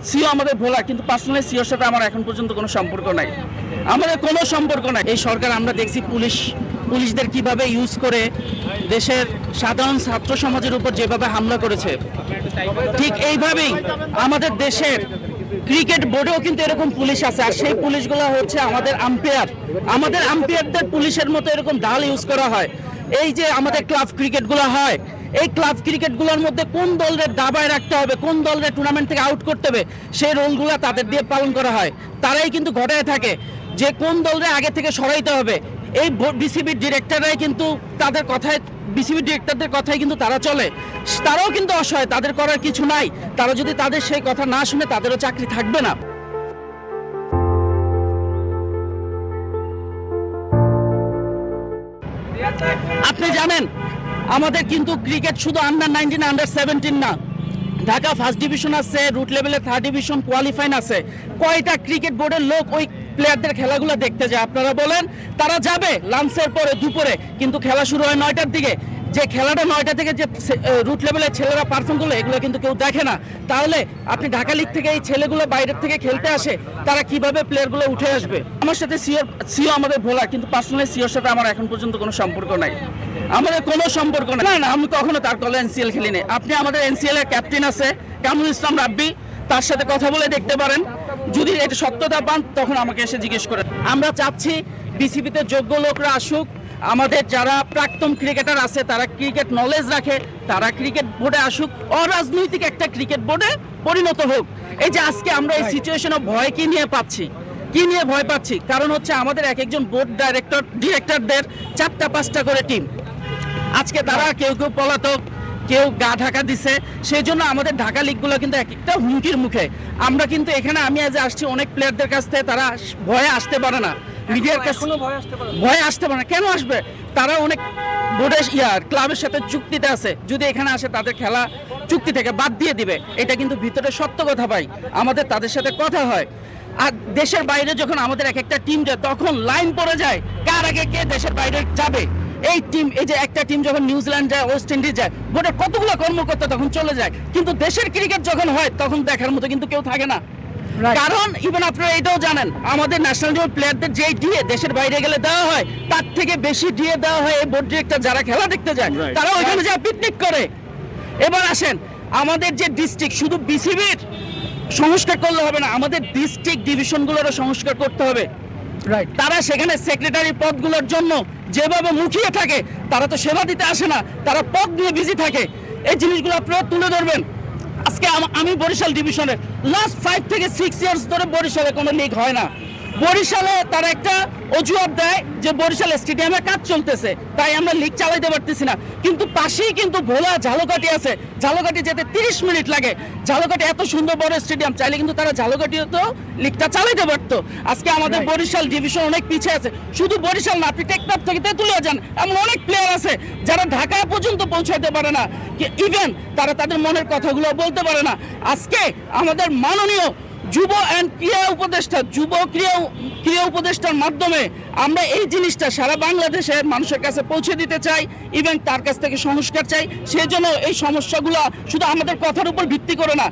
CO আমাদের ভোলা, কিন্তু personally sure সাথে আমার এখন পর্যন্ত কোনো সম্পর্ক নাই, আমাদের কোনো সম্পর্ক নাই। এই সরকার আমরা দেখছি পুলিশদের কিভাবে ইউজ করে দেশের সাধারণ ছাত্র সমাজের উপর যেভাবে হামলা করেছে, ঠিক এইভাবেই আমাদের দেশের ক্রিকেট বোর্ডেও কিন্তু এরকম পুলিশ আছে। আর সেই পুলিশগুলো হচ্ছে আমাদের আম্পায়ারদের পুলিশের মতো এরকম ঢাল ইউজ করা হয়। এই যে আমাদের ক্লাব ক্রিকেটগুলো হয়, এই ক্লাব ক্রিকেটগুলোর মধ্যে কোন দলের দাবায় রাখতে হবে, কোন দলের টুর্নামেন্ট থেকে আউট করতে হবে, সেই রোলগুলো তাদের দিয়ে পালন করা হয়। তারাই কিন্তু ঘটায় থাকে যে কোন দলের আগে থেকে সরাইতে হবে। এই বিসিবির ডিরেক্টররাই কিন্তু তাদের কথায়, বিসিবি ডিরেক্টরদের কথাই কিন্তু তারা চলে। তারাও কিন্তু অসহায়, তাদের করার কিছু নাই। তারা যদি তাদের সেই কথা না শুনে, তাদেরও চাকরি থাকবে না। আপনি জানেন আমাদের কিন্তু ক্রিকেট শুধু আন্ডার-19, আন্ডার-17 না, ঢাকা ফার্স্ট ডিভিশন আছে, রুট লেভেলে থার্ড ডিভিশন কোয়ালিফাইন আছে। কয়টা ক্রিকেট বোর্ডের লোক ওই প্লেয়ারদের খেলাগুলো দেখতে যায়? আপনারা বলেন। তারা যাবে লাঞ্চের পরে, দুপুরে, কিন্তু খেলা শুরু হয় 9টার দিকে। যে খেলাটা 9টা থেকে যে রুট লেভেলের ছেলেরা পারফর্ম করলো, এগুলো কিন্তু কেউ দেখে না। তাহলে আপনি ঢাকা লিগ থেকে এই ছেলেগুলো বাইরের থেকে খেলতে আসে, তারা কিভাবে প্লেয়ারগুলো উঠে আসবে? আমার সাথে সিও আমাদের ভোলা, কিন্তু পার্সোনালি সিওর সাথে আমার এখন পর্যন্ত কোনো সম্পর্ক নাই, আমাদের কোনো সম্পর্ক নাই। না, আমি কখনো তার কলে এনসিএল খেলিনি। আপনি আমাদের এনসিএল এর ক্যাপ্টেন আছে কামরুল ইসলাম রাব্বি, তার সাথে কথা বলে দেখতে পারেন। যদি এটা সত্যতা পান তখন আমাকে এসে জিজ্ঞেস করেন। আমরা চাচ্ছি বিসিবিতে যোগ্য লোকরা আসুক, আমাদের যারা প্রাক্তন ক্রিকেটার আছে, তারা ক্রিকেট নলেজ রাখে, তারা ক্রিকেট বোর্ডে আসুক, অরাজনৈতিক একটা ক্রিকেট বোর্ডে পরিণত হোক। এই যে আজকে আমরা এই সিচুয়েশনে ভয় কি নিয়ে ভয় পাচ্ছি? কারণ হচ্ছে আমাদের এক একজন বোর্ড ডিরেক্টরদের 4টা-5টা করে টিম। আজকে তারা কেউ পলাতক, কেউ গা ঢাকা দিছে। সেই জন্য আমাদের ঢাকা লিগগুলো কিন্তু এক একটা হুমকির মুখে। আমরা কিন্তু এখানে, আমি আজ আসছি অনেক প্লেয়ারদের কাছ থেকে, তারা ভয়ে আসতে পারে না, মিডিয়ার কাছে ভয়ে আসতে পারে না। কেন আসবে? তারা অনেক বোর্ডের ক্লাবের সাথে চুক্তিতে আছে, যদি এখানে আসে তাদের খেলা চুক্তি থেকে বাদ দিয়ে দিবে। এটা কিন্তু ভিতরে সত্য কথা ভাই, আমাদের তাদের সাথে কথা হয়। আর দেশের বাইরে যখন আমাদের এক একটা টিম যায়, তখন লাইন পড়ে যায় কার আগে কে দেশের বাইরে যাবে। এই টিম, এই যে একটা টিম যখন নিউজিল্যান্ড যায়, ওয়েস্ট ইন্ডিজ যায়, বোর্ডের কতগুলো কর্মকর্তা তখন চলে যায়। কিন্তু দেশের ক্রিকেট যখন হয়, তখন দেখার মতো কিন্তু কেউ থাকে না। কারণ ইভেন আপনারা এটাও জানেন, আমাদের ন্যাশনাল টিমের প্লেয়ারদের যে ডিএ দেশের বাইরে গেলে দেওয়া হয়, তার থেকে বেশি ডিএ দেওয়া হয় এই বোর্ড ডিরেক্টর যারা খেলা দেখতে যায়, তারা ওইখানে যায় পিকনিক করে। এবার আসেন, আমাদের যে ডিস্ট্রিক্ট, শুধু বিসিবির সংস্কার করলে হবে না, আমাদের ডিস্ট্রিক্ট ডিভিশনগুলোরও সংস্কার করতে হবে। তারা সেখানে সেক্রেটারি পদগুলোর জন্য যেভাবে মুখিয়ে থাকে, তারা তো সেবা দিতে আসে না, তারা পদ নিয়ে বিজি থাকে। এই জিনিসগুলো আপনারা তুলে ধরবেন। আজকে আমি বরিশাল ডিভিশনের লাস্ট 5 থেকে 6 ইয়ার্স ধরে বরিশালে কোনো লিগ হয় না। বরিশালে তারা একটা অজুহাত দেয় যে বরিশাল স্টেডিয়ামে কাজ চলতেছে, তাই আমরা লিগ চালাইতে পারতেছি না। কিন্তু পাশেই কিন্তু ভোলা ঝালকাঠি আছে, ঝালকাঠি যেতে 30 মিনিট লাগে। ঝালকাঠি এত সুন্দর বড় স্টেডিয়াম, চাইলে কিন্তু তারা ঝালকাঠিও তো লিগটা চালাইতে পারতো। আজকে আমাদের বরিশাল ডিভিশন অনেক পিছিয়ে আছে। শুধু বরিশাল না, আপনি টেকনাফ থেকে তেঁতুলিয়া যান, এমন অনেক প্লেয়ার আছে যারা ঢাকা পর্যন্ত পৌঁছাতে পারে না, ইভেন তারা তাদের মনের কথাগুলো বলতে পারে না। আজকে আমাদের মাননীয় যুব অ্যান্ড ক্রীড়া উপদেষ্টার মাধ্যমে আমরা এই জিনিসটা সারা বাংলাদেশের মানুষের কাছে পৌঁছে দিতে চাই, ইভেন তার কাছ থেকে সংস্কার চাই। সেই জন্য এই সমস্যাগুলো শুধু আমাদের কথার উপর ভিত্তি করে না,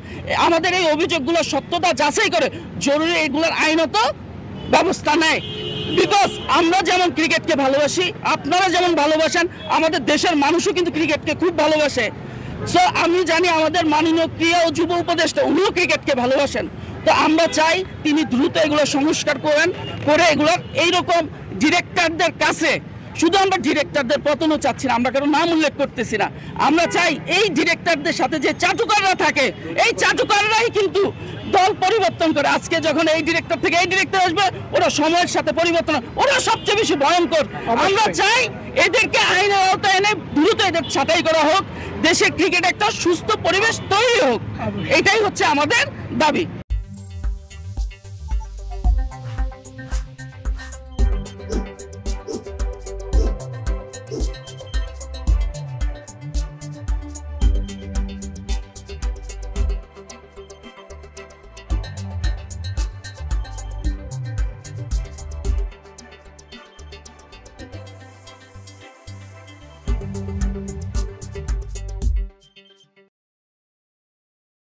আমাদের এই অভিযোগগুলোর সত্যতা যাচাই করে জরুরি এগুলোর আইনত ব্যবস্থা নেয়। বিকজ আমরা যেমন ক্রিকেটকে ভালোবাসি, আপনারা যেমন ভালোবাসেন, আমাদের দেশের মানুষও কিন্তু ক্রিকেটকে খুব ভালোবাসে। সো আমি জানি আমাদের মাননীয় ক্রীড়া ও যুব উপদেষ্টা, উনিও ক্রিকেটকে ভালোবাসেন। তো আমরা চাই তিনি দ্রুত এগুলো সংস্কার করে এগুলোর এইরকম ডিরেক্টরদের কাছে, শুধু আমরা ডিরেক্টরদের পতনও চাচ্ছি না, আমরা কারো নাম উল্লেখ করতেছি না, আমরা চাই এই ডিরেক্টরদের সাথে যে চাটুকাররা থাকে, এই চাটুকাররাই কিন্তু দল পরিবর্তন করে। আজকে যখন এই ডিরেক্টর থেকে এই ডিরেক্টর আসবে, ওরা সময়ের সাথে পরিবর্তন, ওরা সবচেয়ে বেশি ভয়ঙ্কর। আমরা চাই এদেরকে আইনের আওতায় এনে দ্রুত এদের ছাঁটাই করা হোক, দেশে ক্রিকেট একটা সুস্থ পরিবেশ তৈরি হোক, এটাই হচ্ছে আমাদের দাবি।